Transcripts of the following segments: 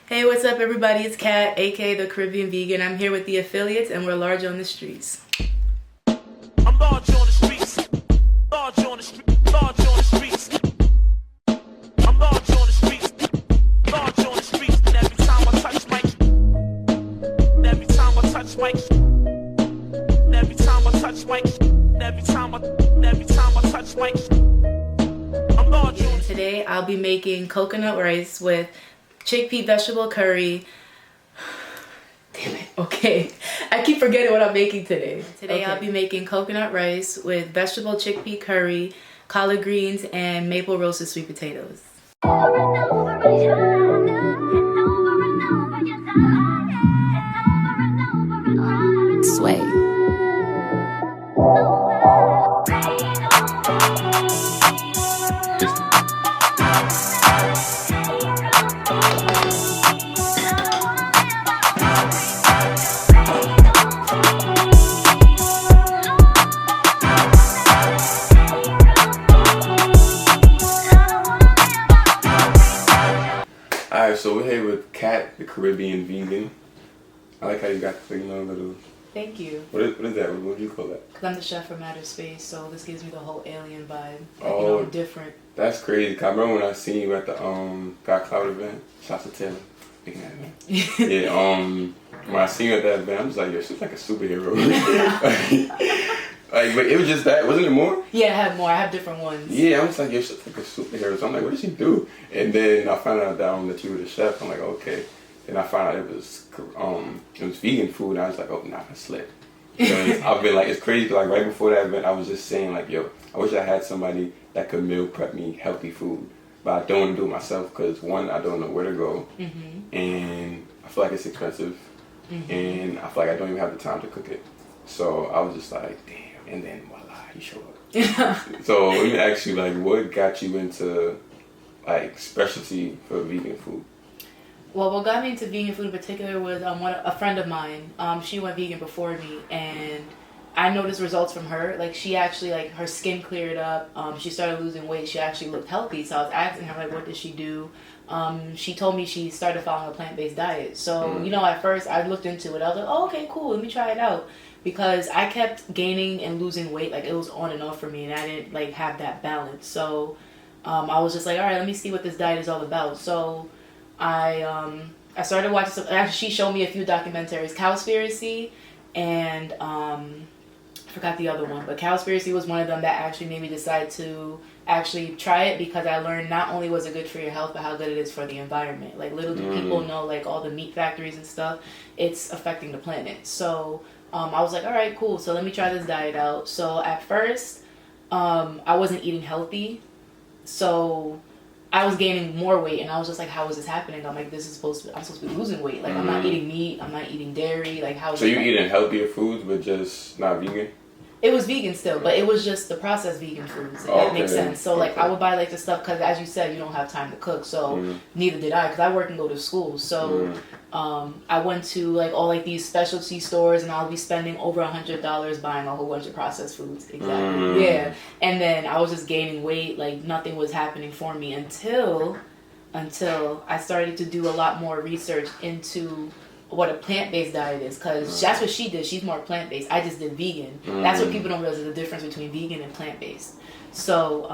Hey, what's up, everybody? It's Kat, aka the Caribbean Vegan. I'm here with the affiliates, and we're large on the streets. I'm large on the streets. Large on the streets. Large on the streets. I'm large on the streets. Large on the streets. And every time I touch mic. Every time I touch mic. Every time I touch mic. Every time I touch mic. I'm large on the streets. Today, I'll be making coconut rice with chickpea vegetable curry. Damn it. Okay. I keep forgetting what I'm making today. I'll be making coconut rice with vegetable chickpea curry, collard greens, and maple roasted sweet potatoes. Sway. Alright, so we're here with Kat, the Caribbean Vegan. I like how you got the little. Thank you. What is that? What do you call that? Because I'm the chef from outer space, so this gives me the whole alien vibe. Oh, Different. That's crazy. 'Cause I remember when I seen you at the God Cloud event. Shouts to Taylor. Speaking of that event. Yeah. When I seen you at that event, I'm just like, yo, she's like a superhero. But it was just that, wasn't it more? Yeah, I have more. I have different ones. Yeah, I'm just like, yo, she's like a superhero. So I'm like, what did she do? And then I found out that you were the chef. I'm like, okay. Then I found out it was vegan food. And I was like, oh, nah, I slipped. Because I've been like, it's crazy. Like right before that event, I was just saying like, yo, I wish I had somebody that could meal prep me healthy food. But I don't want to do it myself because one, I don't know where to go. And I feel like it's expensive. And I feel like I don't even have the time to cook it. So I was just like, damn. And then voila, you show up. So let me ask you, like, what got you into like specialty for vegan food? Well, what got me into vegan food in particular was a friend of mine. She went vegan before me, and I noticed results from her. Like, she actually, like, her skin cleared up. She started losing weight. She actually looked healthy. So I was asking her, like, what did she do? She told me she started following a plant-based diet. So, at first I looked into it. I was like, oh, okay, cool. Let me try it out. Because I kept gaining and losing weight. Like, it was on and off for me, and I didn't, like, have that balance. So I was just like, all right, let me see what this diet is all about. So I started watching some. Actually, she showed me a few documentaries, Cowspiracy, and I forgot the other one. But Cowspiracy was one of them that actually made me decide to actually try it, because I learned not only was it good for your health, but how good it is for the environment. Like, little do people know, like, all the meat factories and stuff, it's affecting the planet. So I was like, all right, cool. So let me try this diet out. So at first, I wasn't eating healthy. So I was gaining more weight, and I was just like, how is this happening? I'm like, I'm supposed to be losing weight. Like, I'm not eating meat. I'm not eating dairy. Like, how is So you eating healthier foods, but just not vegan? It was vegan still, but it was just the processed vegan foods, if that makes sense. So, like, I would buy, like, the stuff, because as you said, you don't have time to cook, so neither did I, because I work and go to school. So I went to, like, all, like, these specialty stores, and I'll be spending over $100 buying a whole bunch of processed foods. Exactly. Yeah. And then I was just gaining weight. Like, nothing was happening for me until I started to do a lot more research into what a plant-based diet is, because that's what she did. She's more plant-based. I just did vegan. That's what people don't realize, is the difference between vegan and plant-based. So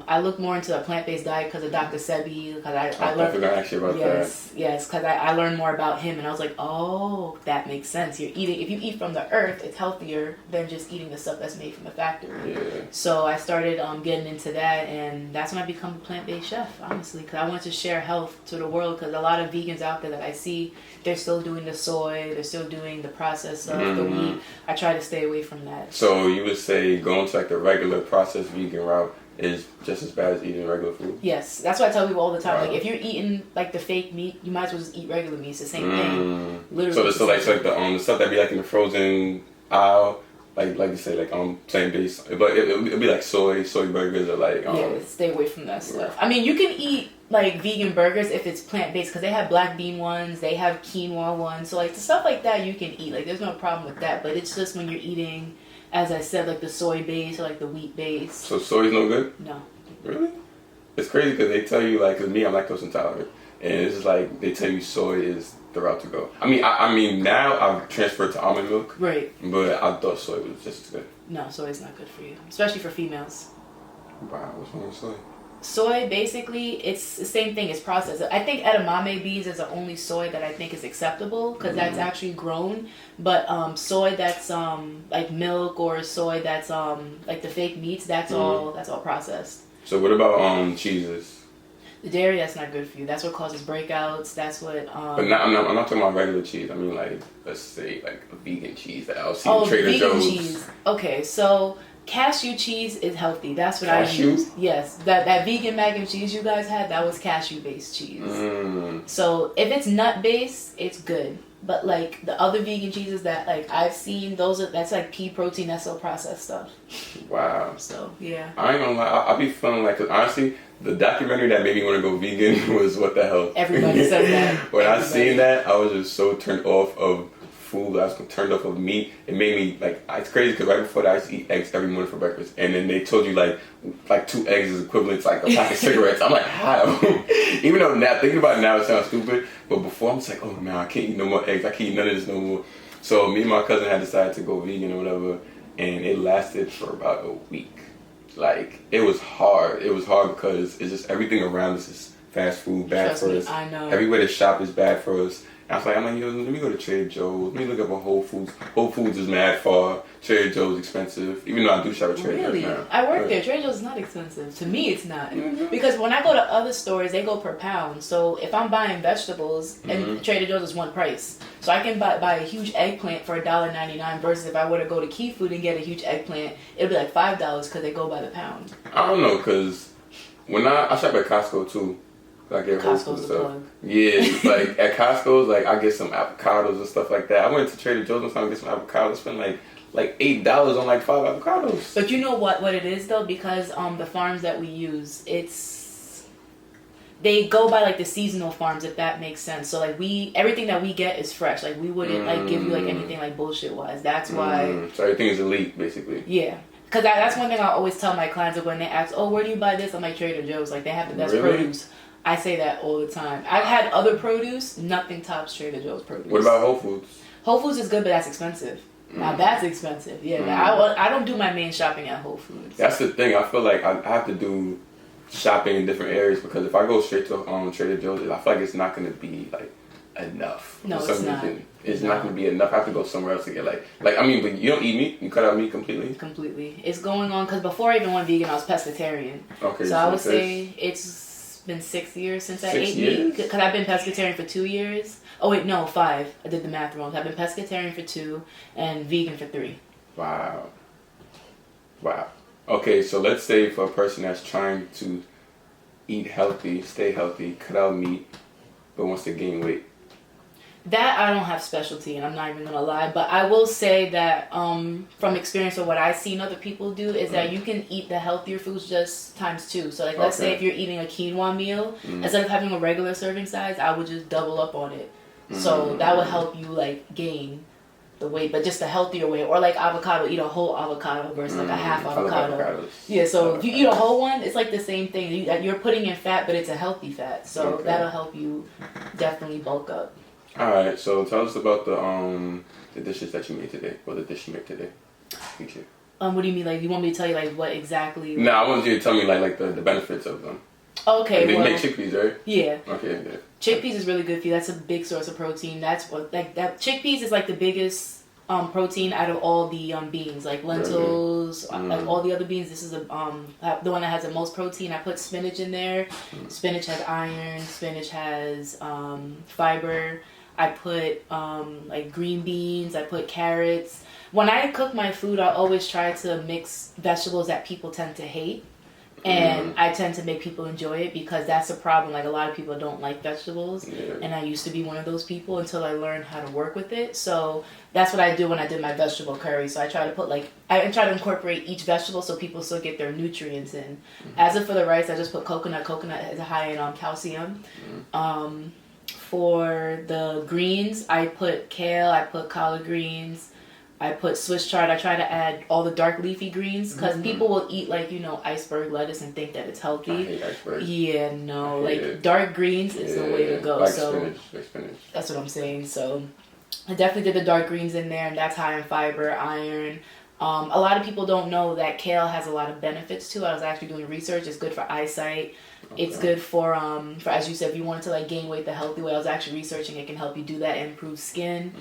I looked more into a plant-based diet because of Dr. Sebi, because I learned. I forgot actually about that. Yes, because I learned more about him, and I was like, oh, that makes sense. If you eat from the earth, it's healthier than just eating the stuff that's made from the factory. Yeah. So I started getting into that, and that's when I become a plant-based chef, honestly, because I wanted to share health to the world, because a lot of vegans out there that I see, they're still doing the soy, they're still doing the processed stuff, the wheat. I try to stay away from that. So you would say going to like the regular processed vegan route is just as bad as eating regular food? Yes, that's what I tell people all the time. Wow. Like, if you're eating like the fake meat, you might as well just eat regular meat. It's the same thing. Literally. So like the stuff that be like in the frozen aisle, like you say, like plant based, but it'll be like soy burgers, or like yeah, stay away from that stuff. I mean, you can eat like vegan burgers if it's plant based, because they have black bean ones, they have quinoa ones, so like the stuff like that you can eat. Like, there's no problem with that. But it's just when you're eating, as I said, like the soy base or like the wheat base. So soy's no good? No. Really? It's crazy because they tell you, like, 'cause me, I'm lactose intolerant, and it's like they tell you soy is the route to go. I mean now I've transferred to almond milk, Right. but I thought soy was just as good. No, soy is not good for you, especially for females. Wow, what's wrong with soy? Soy, basically, it's the same thing. It's processed. I think edamame beans is the only soy that I think is acceptable because that's actually grown. But soy that's like milk, or soy that's like the fake meats, that's all processed. So what about cheeses? The dairy, that's not good for you. That's what causes breakouts. That's what. But I'm not talking about regular cheese. I mean, like, let's say like a vegan cheese that I'll see Oh, in Trader vegan Joe's. cheese. Okay, so cashew cheese is healthy. That's what Cashew? I use. Yes, that vegan mac and cheese you guys had, that was cashew based cheese. So if it's nut based, it's good. But like the other vegan cheeses that like I've seen, that's like pea protein, that's so processed stuff. Wow. So yeah. I ain't gonna lie, I be feeling like, 'cause honestly, the documentary that made me want to go vegan was What the Hell. Everybody says that. When I seen that, I was just so turned off of food. I was turned off of meat. It made me like, it's crazy because right before that I used to eat eggs every morning for breakfast, and then they told you like 2 eggs is equivalent to like a pack of cigarettes. I'm like, how? Even though now thinking about it now it sounds stupid, but before I'm just like, oh man, I can't eat no more eggs. I can't eat none of this no more. So me and my cousin had decided to go vegan or whatever, and it lasted for about a week. Like, it was hard. It was hard because it's just everything around us is fast food, bad Trust for me, us. I know. Everywhere to shop is bad for us. And I'm like, yo, let me go to Trader Joe's. Let me look up a Whole Foods. Whole Foods is mad far. Trader Joe's expensive. Even though I do shop at Trader Really? Joe's now. I work Yeah. there. Trader Joe's is not expensive. To me, it's not. Because when I go to other stores, they go per pound. So if I'm buying vegetables, and Trader Joe's is one price. So I can buy a huge eggplant for $1.99 versus if I were to go to Key Food and get a huge eggplant, it'd be like $5 because they go by the pound. I don't know, because when I shop at Costco too. I get Whole Costco's Foods the stuff. plug. Yeah, like at Costco's, like I get some avocados and stuff like that. I went to Trader Joe's one time to get some avocados, spent like $8 on like 5 avocados. But you know what it is though, because the farms that we use, they go by like the seasonal farms, if that makes sense. So like everything that we get is fresh. Like we wouldn't like give you like anything like bullshit wise. That's why. So everything is elite, basically. Yeah. Because that's one thing I always tell my clients when they ask, oh, where do you buy this? I'm like, Trader Joe's. Like, they have the best Really? produce. I say that all the time. I've had other produce. Nothing tops Trader Joe's produce. What about Whole Foods? Whole Foods is good, but that's expensive. Now, that's expensive. Yeah. I don't do my main shopping at Whole Foods. That's the thing. I feel like I have to do shopping in different areas because if I go straight to Trader Joe's, I feel like it's not going to be, like, enough. No, For it's some not. reason. It's not going to be enough. I have to go somewhere else to get, like, I mean, but you don't eat meat? You cut out meat completely? Completely. It's going on, because before I even went vegan, I was pescatarian. Okay. So I would say it's been 6 years since I 6 ate years? meat. Because I've been pescatarian for 2 years. Oh, wait, no, 5. I did the math wrong. I've been pescatarian for 2 and vegan for 3. Wow. Okay, so let's say for a person that's trying to eat healthy, stay healthy, cut out meat, but wants to gain weight. That I don't have specialty in, I'm not even gonna lie, but I will say that from experience of what I've seen other people do is that you can eat the healthier foods just ×2. So like let's say if you're eating a quinoa meal, instead of having a regular serving size, I would just double up on it. So that would help you like gain the weight, but just a healthier way. Or like avocado, eat a whole avocado versus like a half I love avocado. avocados. Yeah, so if you eat a whole one, it's like the same thing. You're putting in fat, but it's a healthy fat. So that'll help you definitely bulk up. Alright, so tell us about the dishes that you made today, or the dish you made today. Feature. What do you mean? Like, you want me to tell you like what exactly? No, I wanted you to tell me like the benefits of them. Okay, They well, make chickpeas, right? yeah. Okay, yeah. Chickpeas is really good for you. That's a big source of protein. That's what like that. Chickpeas is like the biggest protein out of all the beans, like lentils, like all the other beans. This is the one that has the most protein. I put spinach in there. Spinach has iron. Spinach has fiber. I put like green beans. I put carrots. When I cook my food, I always try to mix vegetables that people tend to hate. And I tend to make people enjoy it because that's a problem. Like a lot of people don't like vegetables. Yeah. And I used to be one of those people until I learned how to work with it. So that's what I do when I did my vegetable curry. So I try to put I try to incorporate each vegetable so people still get their nutrients in. As if for the rice, I just put coconut. Coconut is high in calcium. For the greens, I put kale, I put collard greens. I put Swiss chard. I try to add all the dark leafy greens because people will eat like iceberg lettuce and think that it's I healthy. hate iceberg. Yeah, no, I hate like it. dark greens is the way to go. Like So spinach. that's what I'm saying. So I definitely did the dark greens in there, and that's high in fiber, iron. A lot of people don't know that kale has a lot of benefits too. I was actually doing research. It's good for eyesight. Okay. It's good for as you said, if you wanted to like gain weight the healthy way. I was actually researching it can help you do that and improve skin.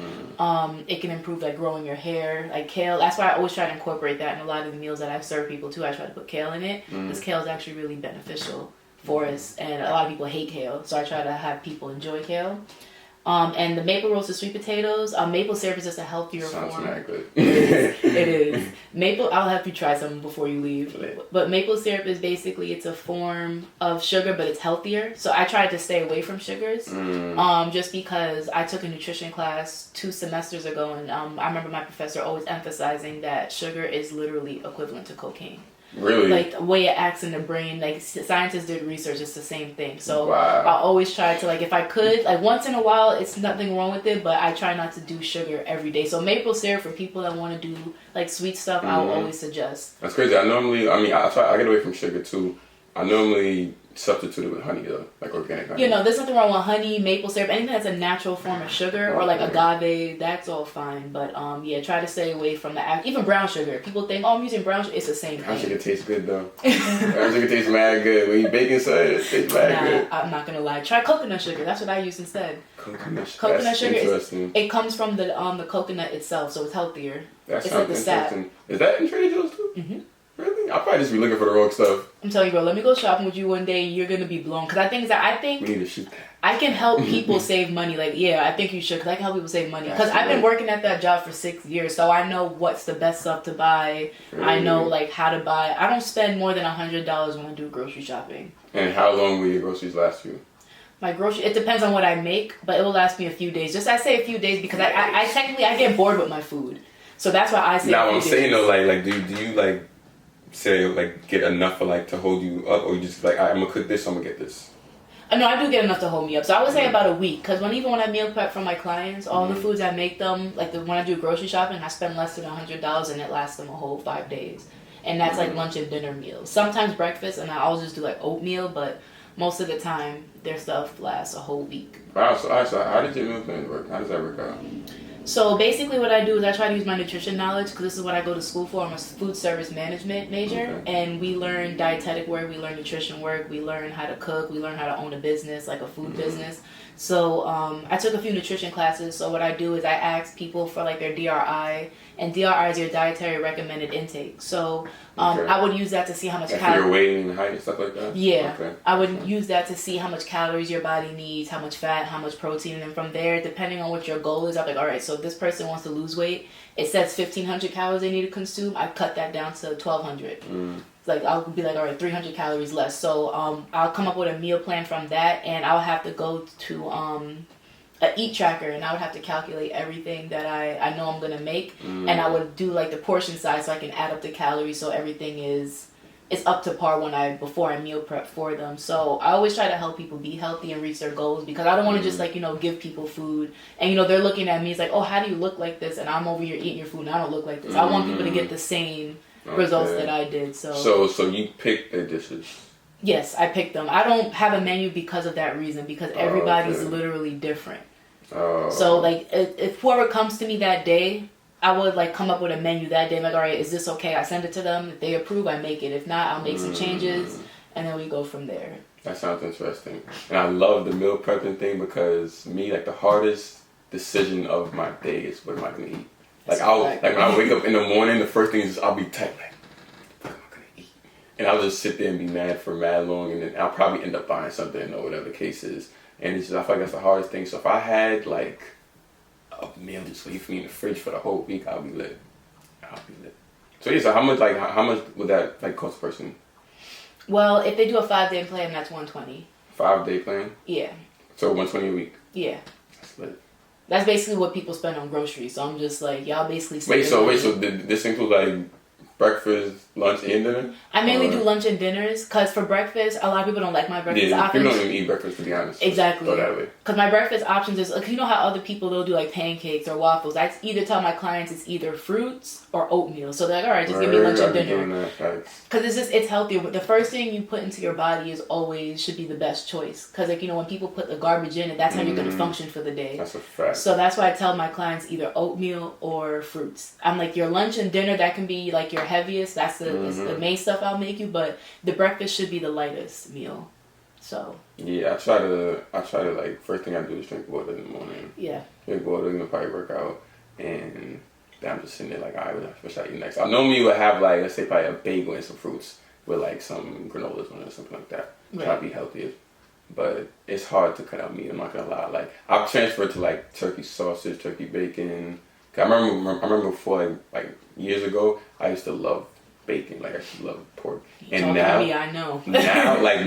It can improve like growing your hair. Like kale, that's why I always try to incorporate that in a lot of the meals that I serve people too. I try to put kale in it because kale is actually really beneficial for us, and a lot of people hate kale, so I try to have people enjoy kale. And the maple roasted sweet potatoes, maple syrup is just a healthier Sounds form. not good. It is. Maple, I'll have you try some before you leave. Lit. But maple syrup is basically, it's a form of sugar, but it's healthier. So I tried to stay away from sugars, just because I took a nutrition class 2 semesters ago, and I remember my professor always emphasizing that sugar is literally equivalent to cocaine. Really? Like the way it acts in the brain, like scientists did research, it's the same thing. So Wow. I always try to, like, if I could, like once in a while, it's nothing wrong with it, but I try not to do sugar every day. So maple syrup for people that want to do like sweet stuff, I will always suggest. That's crazy. I get away from sugar too. I normally substitute it with honey though, like organic honey. There's nothing wrong with honey, maple syrup, anything that's a natural form of sugar, or like agave, that's all fine. But try to stay away from even brown sugar. People think, I'm using brown sugar. It's the same Brown thing. sugar tastes good though. Brown sugar tastes mad good. When you baking soda, it tastes mad good. I'm not gonna lie. Try coconut sugar. That's what I use instead. Coconut Coconut sugar interesting. it comes from the coconut itself, so it's healthier. That It's sounds like the sap. interesting. Is that in Trader Joe's too? Mm-hmm. Really? I'll probably just be looking for the wrong stuff. I'm telling you, bro. Let me go shopping with you one day. You're gonna be blown. Cause I We think need to shoot that. I can help people save money. Like, yeah, I think you should. Cause I can help people save money. Cause That's I've been right. working at that job for 6 years, so I know what's the best stuff to buy. I know like how to buy. I don't spend more than $100 when I do grocery shopping. And how long will your groceries last you? My grocery, it depends on what I make, but it will last me a few days. Just I say a few days because I technically I get bored with my food, so that's why I say. Now a few I'm saying days. though, like, do you like say like get enough for like to hold you up, or you just like I'm gonna cook this, I'm gonna get this. No, I do get enough to hold me up. So I would say about a week, because even when I meal prep for my clients, all the foods I make them, like when I do grocery shopping, I spend less than $100 and it lasts them a whole 5 days, and that's like lunch and dinner meals. Sometimes breakfast, and I'll just do like oatmeal, but most of the time their stuff lasts a whole week. Wow. So how did your meal plan work? How does that work out? So basically what I do is I try to use my nutrition knowledge, because this is what I go to school for. I'm a food service management major, and we learn dietetic work, we learn nutrition work, we learn how to cook, we learn how to own a business, like a food business. So I took a few nutrition classes. So what I do is I ask people for like their DRI, and DRI is your dietary recommended intake. So I would use that to see how much Like for your calories. weight and height and stuff like that? Yeah, Okay. I would use that to see how much calories your body needs, how much fat, how much protein, and then from there, depending on what your goal is, I'm like, all right, so if this person wants to lose weight, it says 1,500 calories they need to consume. I cut that down to 1,200. Like I'll be like, all right, 300 calories less. So I'll come up with a meal plan from that, and I'll have to go to a eat tracker, and I would have to calculate everything that I know I'm gonna make, and I would do like the portion size so I can add up the calories, so everything is up to par before I meal prep for them. So I always try to help people be healthy and reach their goals, because I don't want to just like give people food and they're looking at me, it's like, oh, how do you look like this, and I'm over here eating your food and I don't look like this. I want people to get the same results that I did. So you pick the dishes. yes, I picked them. I don't have a menu because of that reason, because everybody's okay. literally different. Oh. So like if whoever comes to me that day, I would like come up with a menu that day. I'm like, all right, is this okay? I send it to them. If they approve, I make it. If not, I'll make some changes, and then we go from there. That sounds interesting. And I love the meal prepping thing, because me, like the hardest decision of my day is what am I gonna eat. Like when I wake up in the morning, the first thing is I'll be tight, like, what am I gonna eat? And I'll just sit there and be mad for mad long, and then I'll probably end up buying something or whatever the case is. And it's just, I feel like that's the hardest thing. So if I had like a meal just wait for me in the fridge for the whole week, I'll be lit. So yeah, so how much would that like cost a person? Well, if they do a 5-day plan, that's $120. 5-day plan? Yeah. So $120 a week. Yeah. That's lit. That's basically what people spend on groceries. So I'm just like, y'all basically. Wait, so this includes like breakfast, lunch, and dinner? I mainly Or- do lunch and dinners because for breakfast, a lot of people don't like my breakfast Yeah, people options. don't even eat breakfast, to be honest. Exactly. Throw that away. Because my breakfast options is, like, you know how other people, they'll do like pancakes or waffles. I either tell my clients it's either fruits or oatmeal. So they're like, all right, just give me lunch and dinner. Because it's healthier. But the first thing you put into your body is always should be the best choice. Because, like, you know, when people put the garbage in it, that's how you're going to function for the day. That's a fact. So that's why I tell my clients either oatmeal or fruits. I'm like, your lunch and dinner, that can be like your heaviest. That's the main stuff I'll make you. But the breakfast should be the lightest meal. So Yeah, I try to like, first thing I do is drink water in the morning. yeah. Drink water, probably work out, and then I'm just sitting there like, all right, what should I eat next? I normally would have, like, let's say probably a bagel and some fruits with like some granolas on it or something like that. Right. Try to be healthier. But it's hard to cut out meat, I'm not gonna lie. Like, I've transferred to like turkey sausage, turkey bacon. 'Cause I remember before, like years ago, I used to love bacon. Like, I used to love pork. And Talking now, to me, I know.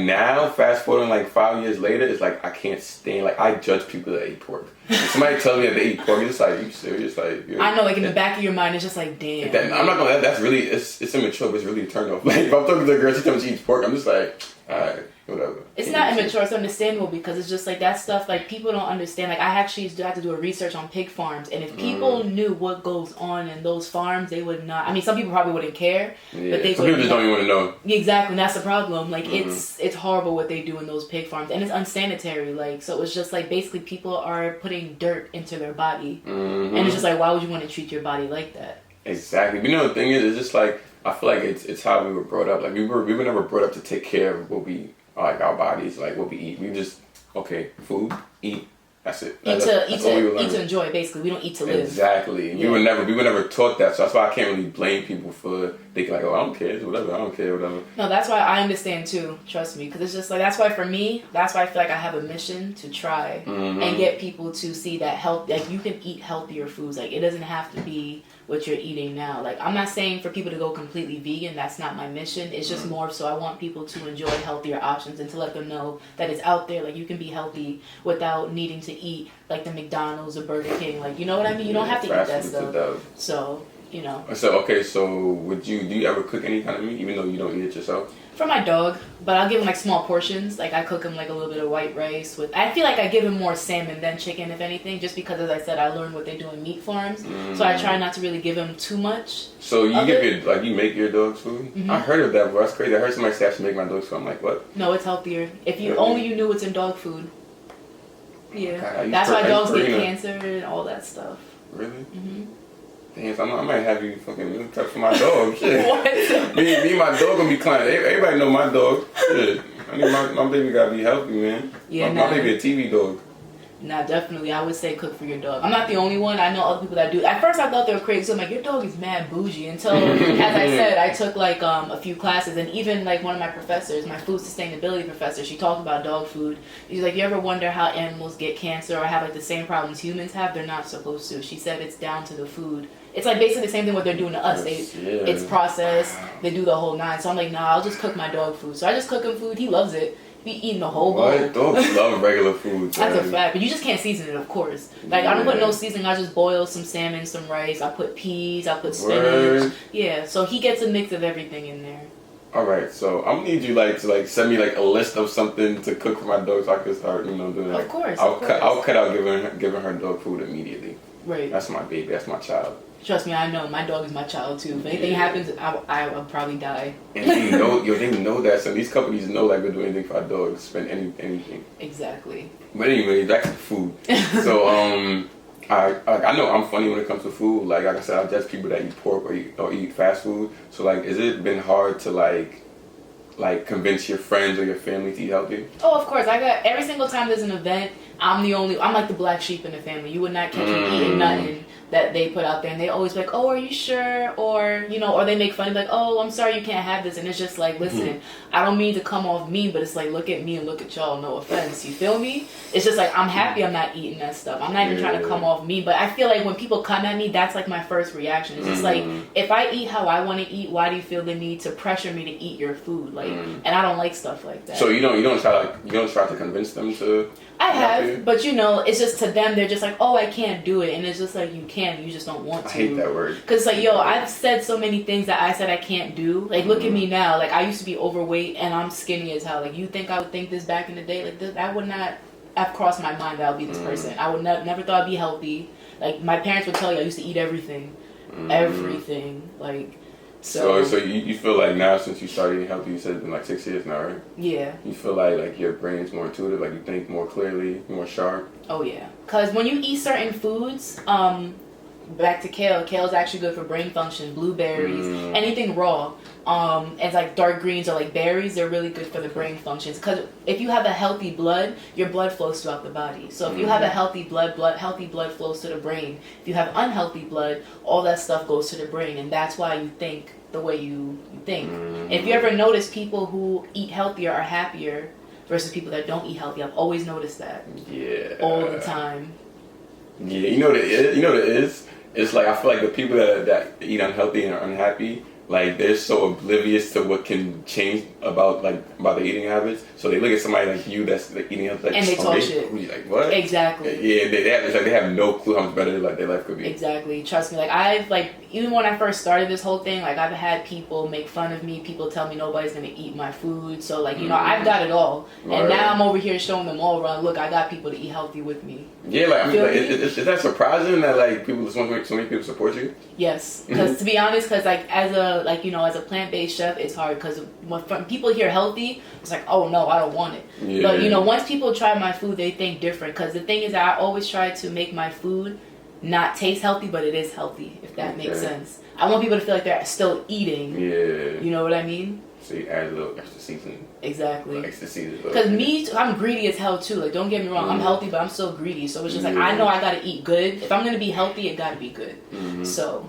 now, fast forwarding like 5 years later, it's like I can't stand. Like, I judge people that eat pork. If somebody tells me that they eat pork, it's just like, you serious? Like, I know, like in the back of your mind, it's just like, damn. I'm not gonna. That's really. It's immature, but it's really a turn off. Like, if I'm talking to a girl, she tells me she eats pork, I'm just like, alright, whatever. It's not immature, it's understandable because it's just like that stuff, like people don't understand. Like, I actually had to do a research on pig farms, and if people knew what goes on in those farms, they would not. I mean, some people probably wouldn't care, Yeah. but they Some would people just don't even want to know. Exactly, and that's the problem. Like, it's horrible what they do in those pig farms, and it's unsanitary. Like, so it's just like basically people are putting dirt into their body, and it's just like, why would you want to treat your body like that? Exactly. But you know, the thing is, it's just like, I feel like it's how we were brought up. Like, we were never brought up to take care of what we, like, our bodies, like what we eat. We just, okay, food, eat. That's it. Eat to enjoy. Basically, we don't eat to live. Exactly. Yeah. We were never taught that. So that's why I can't really blame people for thinking like, oh, I don't care, it's whatever. I don't care, whatever. No, that's why I understand too. Trust me, because it's just like that's why for me, that's why I feel like I have a mission to try and get people to see that health. Like, you can eat healthier foods. Like, it doesn't have to be what you're eating now. Like, I'm not saying for people to go completely vegan. That's not my mission. It's just more so I want people to enjoy healthier options and to let them know that it's out there. Like, you can be healthy without needing to eat like the McDonald's or Burger King. Like, you know what I mean? You don't have to eat that stuff. So, you know. So, okay, so do you ever cook any kind of meat, even though you don't eat it yourself? For my dog, but I'll give him like small portions. Like, I cook him like a little bit of white rice with. I feel like I give him more salmon than chicken, if anything, just because, as I said, I learned what they do in meat farms. So I try not to really give him too much. So you you make your dog's food? I heard of that, bro. That's crazy. I heard somebody say I should make my dog's food. I'm like, what? No, it's healthier. If you Really? only you knew what's in dog food. Yeah, God, that's why dogs get Purina. cancer and all that stuff. Really? Damn, so I might have you fucking meal prep for my dog. Shit. What? me and my dog gonna be climbing. Everybody know my dog. Shit. I mean, my baby gotta be healthy, man. Yeah, my baby a TV dog. Nah, definitely. I would say cook for your dog. I'm not the only one. I know other people that do. At first, I thought they were crazy. So I'm like, your dog is mad bougie. Until, as I said, I took like a few classes, and even like one of my professors, my food sustainability professor, she talked about dog food. She's like, you ever wonder how animals get cancer or have like the same problems humans have? They're not supposed to. She said it's down to the food. It's like basically the same thing what they're doing to us. It's processed. They do the whole nine. So I'm like, nah, I'll just cook my dog food. So I just cook him food. He loves it. Be eating the whole bowl. What? Dogs love regular food. That's a fact, but you just can't season it, of course. Like, I don't put no seasoning. I just boil some salmon, some rice. I put peas. I put spinach. Word. Yeah, so he gets a mix of everything in there. All right, so I'm gonna need you to send me like a list of something to cook for my dog so I can start doing that. Of course. I'll cut out giving her dog food immediately. Right. That's my baby. That's my child. Trust me, I know. My dog is my child too. If anything happens, I will probably die. And they know that. So these companies know like we'll do anything for our dogs, spend anything. Exactly. But anyway, back to food. So I know I'm funny when it comes to food. Like I said, I judge people that eat pork or eat fast food. So like, has it been hard to like convince your friends or your family to eat healthy? Oh, of course. I got every single time there's an event, I'm like the black sheep in the family. You would not catch me eating nothing that they put out there, and they always be like, oh, are you sure? Or or they make fun of like, oh, I'm sorry, you can't have this, and it's just like, listen, I don't mean to come off mean, but it's like, look at me and look at y'all, no offense, you feel me? It's just like, I'm happy I'm not eating that stuff. I'm not even trying to come off mean, but I feel like when people come at me, that's like my first reaction. It's just like, if I eat how I want to eat, why do you feel the need to pressure me to eat your food? Like, and I don't like stuff like that. So you don't try to convince them to. I Yeah. have, but you know, it's just to them, they're just like, oh, I can't do it. And it's just like, you can, you just don't want I to. hate that word. Because, like, yo, I've said so many things that I said I can't do. Like, look at me now. Like, I used to be overweight and I'm skinny as hell. Like, you think I would think this back in the day? Like, this, I would not have crossed my mind that I would be this person. I would never thought I'd be healthy. Like, my parents would tell you I used to eat everything. Everything. Like, So you feel like now since you started eating healthy, you said it's been like 6 years now, right? yeah. You feel like your brain's more intuitive, like you think more clearly, more sharp. Oh yeah, because when you eat certain foods, back to kale. Kale's actually good for brain function. Blueberries, anything raw, and like dark greens or like berries, they're really good for the brain functions. Because if you have a healthy blood, your blood flows throughout the body. So if you have a healthy healthy blood flows to the brain. If you have unhealthy blood, all that stuff goes to the brain, and that's why you think the way you think. If you ever notice, people who eat healthier are happier versus people that don't eat healthy. I've always noticed that. Yeah. All the time. Yeah, you know what it is? You know what it is? It's like I feel like the people that eat unhealthy and are unhappy, like they're so oblivious to what can change about their eating habits. So they look at somebody like you that's like eating healthy, like, And they talk shit. Like what? Exactly. Yeah, they have no clue how much better like their life could be. Exactly. Trust me. Like I've even when I first started this whole thing, like I've had people make fun of me. People tell me nobody's gonna eat my food. So like you know I've got it all, and now I'm over here showing them all around. Look, I got people to eat healthy with me. Yeah, like I mean, like, is that surprising that like people so many people support you? Yes, because to be honest, because like as a plant-based chef, it's hard because when people hear healthy, it's like, oh no, I don't want it. Yeah. But you know, once people try my food, they think different. Because the thing is, I always try to make my food not taste healthy, but it is healthy. If that makes sense, I want people to feel like they're still eating. Yeah. You know what I mean? So you add a little extra seasoning. Exactly. Extra seasoning. Because me, I'm greedy as hell too. Like, don't get me wrong, I'm healthy, but I'm still greedy. So it's just like I know I gotta eat good. If I'm gonna be healthy, it gotta be good. So.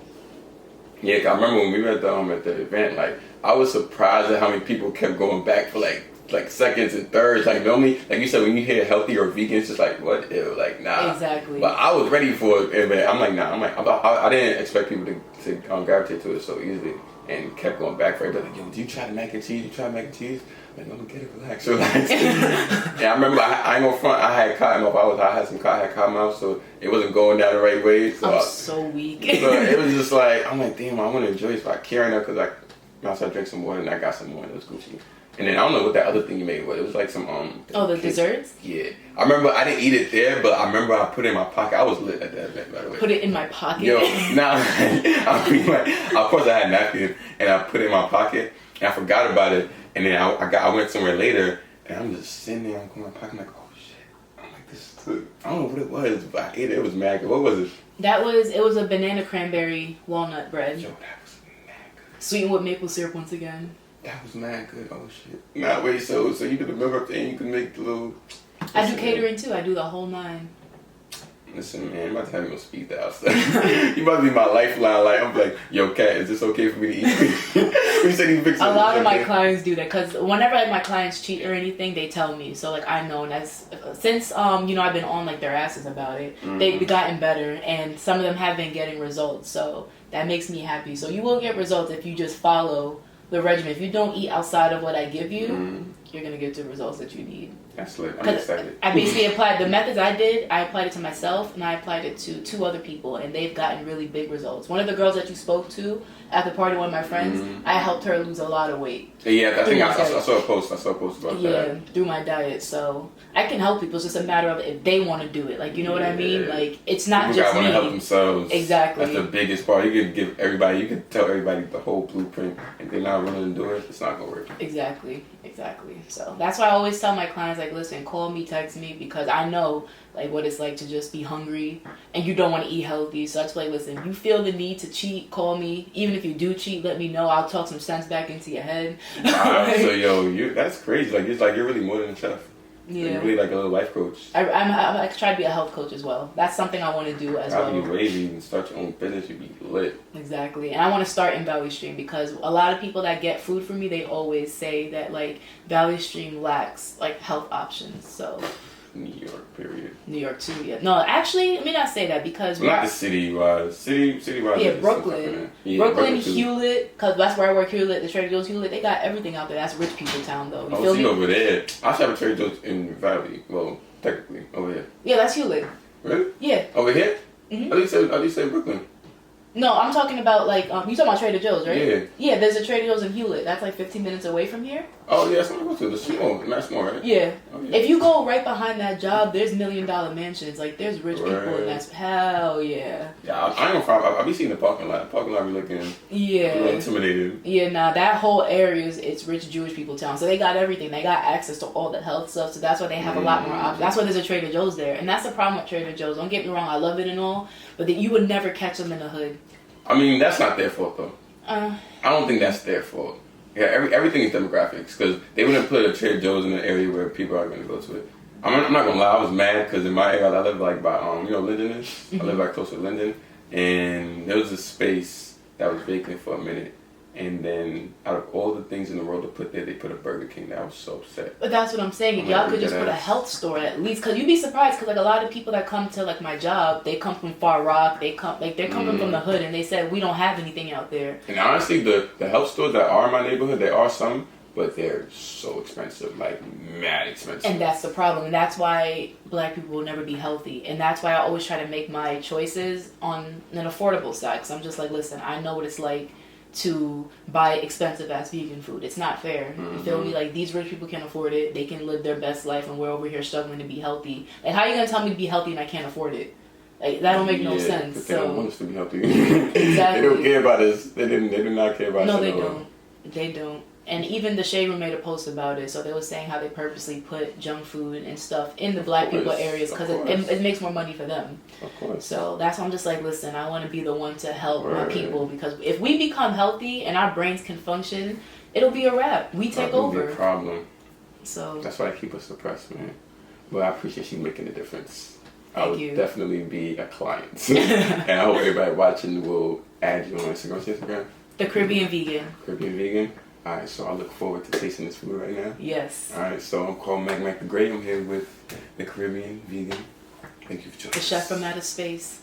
Yeah, 'cause I remember when we were at the event, like I was surprised at how many people kept going back for like seconds and thirds. Like normally, like you said, when you hear healthy or vegan, it's just like what? Ew, like nah. Exactly. But I was ready for it, but I'm like nah. I didn't expect people to gravitate to it so easily, and kept going back for it. They're like, yo, do you try the mac and cheese? You try mac and cheese? I'm like, no, get it, relax. Yeah, I remember I ain't gonna front. I had cotton mouth. I had cotton mouth, so it wasn't going down the right way. So I'm so weak. So it was just like I'm like, damn, I want to enjoy this, but I can't right now because I started drinking some water and I got some more and it was Gucci. And then I don't know what that other thing you made was. It was like some the desserts? Yeah, I remember I didn't eat it there, but I remember I put it in my pocket. I was lit at that event, by the way. Put it in my pocket. Yo, now I mean, like, of course I had a napkin and I put it in my pocket and I forgot about it. And then I went somewhere later and I'm just sitting there. I'm going in my pocket. I'm like, oh shit. I'm like, this is good. I don't know what it was, but I ate it. It was mad good. What was it? It was a banana cranberry walnut bread. Yo, that was mad good. Sweetened with maple syrup once again. That was mad good. Oh shit. Nah, wait. So you do the meal prep thing. You can make the little. I do catering too. I do the whole 9. Listen, man, you about to have me on speed dial stuff. You about to be my lifeline. Like I'm like, yo, Kat, is this okay for me to eat? You said you fix it. A lot of my clients do that because whenever like, my clients cheat or anything, they tell me. So like I know, and since I've been on like their asses about it, they've gotten better, and some of them have been getting results. So that makes me happy. So you will get results if you just follow the regimen. If you don't eat outside of what I give you, you're gonna get the results that you need. That's lit. I'm excited. I basically applied the methods I did. I applied it to myself, and I applied it to 2 other people, and they've gotten really big results. One of the girls that you spoke to at the party, one of my friends, I helped her lose a lot of weight. Yeah, I think I saw a post. I saw a post about that. Yeah, through my diet. So I can help people. It's just a matter of if they want to do it. Like, you know what I mean? Like, it's not people just me. want to help themselves. Exactly. That's the biggest part. You can tell everybody the whole blueprint. If they're not willing to do it, it's not gonna work. Exactly. So that's why I always tell my clients, like, listen, call me, text me, because I know like what it's like to just be hungry and you don't want to eat healthy. So that's why, listen, you feel the need to cheat, call me. Even if you do cheat, let me know. I'll talk some sense back into your head. Wow, so yo, that's crazy. Like you're really more than a chef. Yeah. You're really like a little life coach. I try to be a health coach as well. That's something I want to do as well. I'll be lazy and start your own business. You'd be lit. Exactly. And I want to start in Valley Stream because a lot of people that get food from me, they always say that like Valley Stream lacks like health options. So New York, period. New York too, yeah. No, actually, let me not say that because not the city-wise. City-wise. Yeah, Brooklyn. Yeah, Brooklyn, Hewlett, because that's where I work, Hewlett, the Trader Joe's Hewlett, they got everything out there. That's rich people town, though. You feel me? Over there. I should have a Trader Joe's in Valley. Well, technically over here. Yeah, that's Hewlett. Really? Yeah. Over here? Mhm. How do you say Brooklyn? No, I'm talking about like you talking about Trader Joe's, right? Yeah. Yeah, there's a Trader Joe's in Hewlett. That's like 15 minutes away from here. Oh yeah, that's what I go to. The small, not small, right? Yeah. Oh, yeah. If you go right behind that job, there's $1 million mansions. Like there's rich people, Right. and that's hell yeah. Yeah, I ain't gonna front. I be seeing the parking lot. The parking lot be looking a little Yeah. intimidating. Yeah, nah, that whole area it's rich Jewish people town. So they got everything. They got access to all the health stuff. So that's why they have a lot more options. That's why there's a Trader Joe's there. And that's the problem with Trader Joe's. Don't get me wrong, I love it and all, but that you would never catch them in the hood. I mean, that's not their fault though. Uh, I don't think that's their fault. Yeah, everything is demographics because they wouldn't put a Trader Joe's in an area where people are going to go to it. I'm not gonna lie, I was mad because in my area I live like by Linden is. I live like close to Linden, and there was a space that was vacant for a minute, and then out of all the things in the world to put there, they put a Burger King. I was so upset. But that's what I'm saying. If I'm y'all like, could just look at put a that. health store at least, because you'd be surprised. Because like a lot of people that come to like my job, they come from Far Rock. They're coming from the hood, and they said we don't have anything out there. And honestly, the health stores that are in my neighborhood, there are some, but they're so expensive, like mad expensive. And that's the problem. And that's why black people will never be healthy. And that's why I always try to make my choices on an affordable side. Because I'm just like, listen, I know what it's like to buy expensive ass vegan food. It's not fair. You feel me? Like these rich people can afford it. They can live their best life, and we're over here struggling to be healthy. Like how you gonna tell me to be healthy and I can't afford it? Like that don't make no sense. But they don't want us to be healthy. Exactly. They don't care about us. They do not care about us. No, they at all. don't. They don't. And even the Shade Room made a post about it. So they were saying how they purposely put junk food and stuff in the black people course, areas of because course. it makes more money for them. Of course. So that's why I'm just like, listen, I want to be the one to help my Right. people, because if we become healthy and our brains can function, it'll be a wrap. We take That would be over. a problem. So That's why I keep us suppressed, man. But I appreciate you making a difference. I Thank would you. definitely be a client. And I hope everybody watching will add you on Instagram. What's your Instagram? the Caribbean vegan. Caribbean Vegan. Alright, so I look forward to tasting this food right now. Yes. Alright, so I'm called Mac the Great. I'm here with the Caribbean Vegan. Thank you for joining The chef us. from outer space.